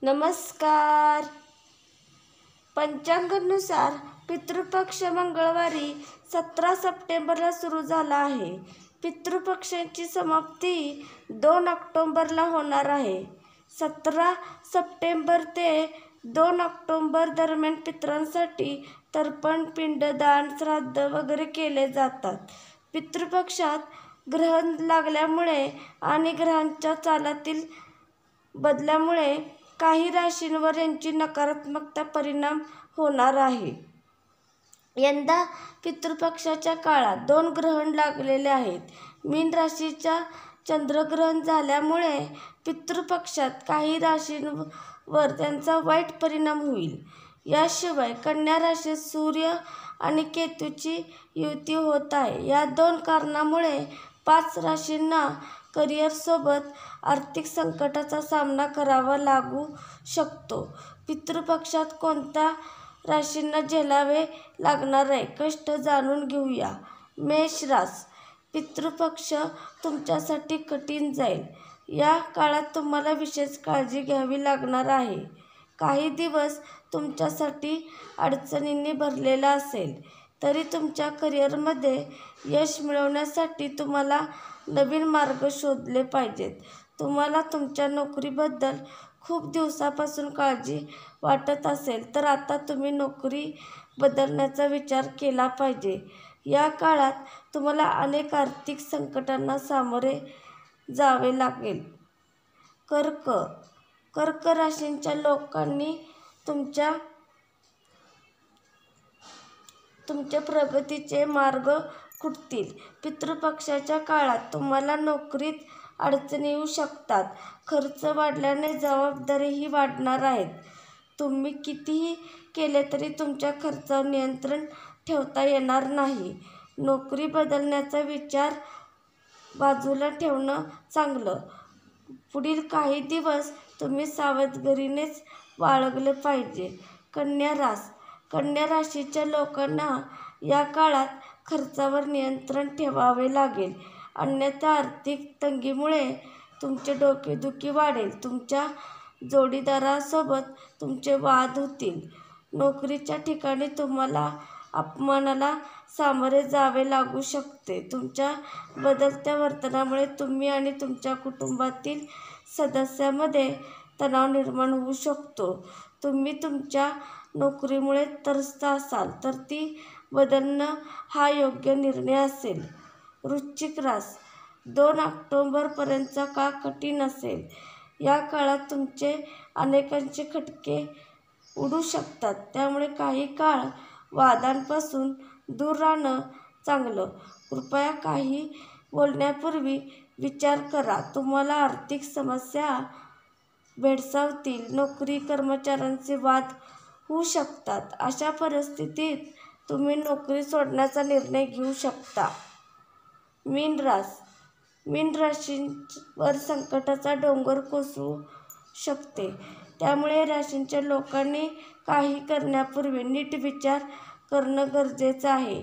नमस्कार. पंचांगानुसार पितृपक्ष मंगळवारी 17 सप्टेंबरला सुरू झाला आहे. पितृपक्षांची समाप्ती 2 ऑक्टोबरला होणार आहे. 17 सप्टेंबर ते 2 ऑक्टोबर दरम्यान पितरांसाठी तर्पण, पिंडदान, श्राद्ध वगैरे केले जातात. पितृपक्षात ग्रहण लागल्यामुळे आणि ग्रहांच्या चालातील बदलामुळे काही राशींवर यांची नकारात्मक परिणाम होणार आहे. यंदा पितृपक्षाच्या काळात 2 ग्रहण लागलेले आहेत. मीन राशीच्या चंद्रग्रहण झाल्यामुळे पितृपक्षात काही राशींवर त्यांचा वाईट परिणाम होईल. याशिवाय कन्या राशीत सूर्य आणि केतूची युती होत आहे. या 2 कारणामुळे 5 राशींना करिअरसोबत आर्थिक संकटाचा सामना करावा लागू शकतो. पितृपक्षात कोणत्या राशींना झेलावे लागणार आहे, कष्ट जाणून घेऊया. मेष रास. पितृपक्ष तुमच्यासाठी कठीण जाईल. या काळात तुम्हाला विशेष काळजी घ्यावी लागणार आहे. काही दिवस तुमच्यासाठी अडचणींनी भरलेला असेल. तरी तुमच्या करिअरमध्ये यश मिळवण्यासाठी तुम्हाला नवीन मार्ग शोधले पाहिजेत. तुम्हाला तुमच्या नोकरीबद्दल खूप दिवसापासून काळजी वाटत असेल तर आता तुम्ही नोकरी बदलण्याचा विचार केला पाहिजे. या काळात तुम्हाला अनेक आर्थिक संकटांना सामोरे जावे लागेल. कर्क. कर्क राशीच्या लोकांनी तुमच्या प्रगतीचे मार्ग खुटतील. पितृपक्षाच्या काळात तुम्हाला नोकरीत अडचणी येऊ शकतात. खर्च वाढल्याने जबाबदारीही वाढणार आहेत. तुम्ही कितीही केले तरी तुमच्या खर्चावर नियंत्रण ठेवता येणार नाही. नोकरी बदलण्याचा विचार बाजूला ठेवणं चांगलं. पुढील काही दिवस तुम्ही सावधगिरीनेच बाळगले पाहिजे. कन्या रास. कन्या राशीच्या लोकांना या काळात खर्चावर नियंत्रण ठेवावे लागेल. अन्यथा आर्थिक तंगीमुळे तुमचे डोकेदुखी वाढेल. तुमच्या जोडीदारासोबत तुमचे वाद होतील. नोकरीच्या ठिकाणी तुम्हाला अपमानाला सामोरे जावे लागू शकते. तुमच्या बदलत्या वर्तनामुळे तुम्ही आणि तुमच्या कुटुंबातील सदस्यांमध्ये तणाव निर्माण होऊ शकतो. तुम्ही तुमच्या नोकरीमुळे त्रस्त असाल तर ती बदलणं हा योग्य निर्णय असेल. वृश्चिक रास. 2 ऑक्टोबरपर्यंतचा काळ कठीण असेल. या काळात तुमचे अनेकांचे खटके उडू शकतात. त्यामुळे काही काळ वादांपासून दूर राहणं चांगलं. कृपया काही बोलण्यापूर्वी विचार करा. तुम्हाला आर्थिक समस्या भेडसावतील. नोकरी कर्मचाऱ्यांचे वाद होऊ शकतात. अशा परिस्थितीत तुम्ही नोकरी सोडण्याचा निर्णय घेऊ शकता. मीन रास. मीन राशीवर संकटाचा डोंगर कोसळू शकते. त्यामुळे या राशीच्या लोकांनी काही करण्यापूर्वी नीट विचार करणं गरजेचं आहे.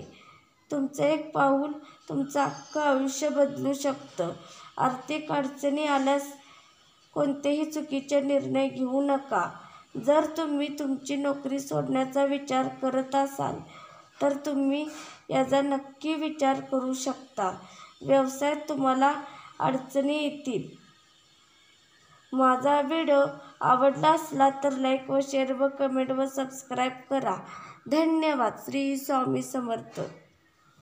तुमचं एक पाऊल तुमचं अख्खं आयुष्य बदलू शकतं. आर्थिक अडचणी आल्यास कोणतेही चुकीचे निर्णय घेऊ नका. जर तुम्ही तुमची नोकरी सोडण्याचा विचार करत असाल तर तुम्ही याचा नक्की विचार करू शकता. व्यवसायात तुम्हाला अडचणी येतील. माझा व्हिडिओ आवडला असला तर लाईक व शेअर व कमेंट व सबस्क्राईब करा. धन्यवाद. श्री स्वामी समर्थ.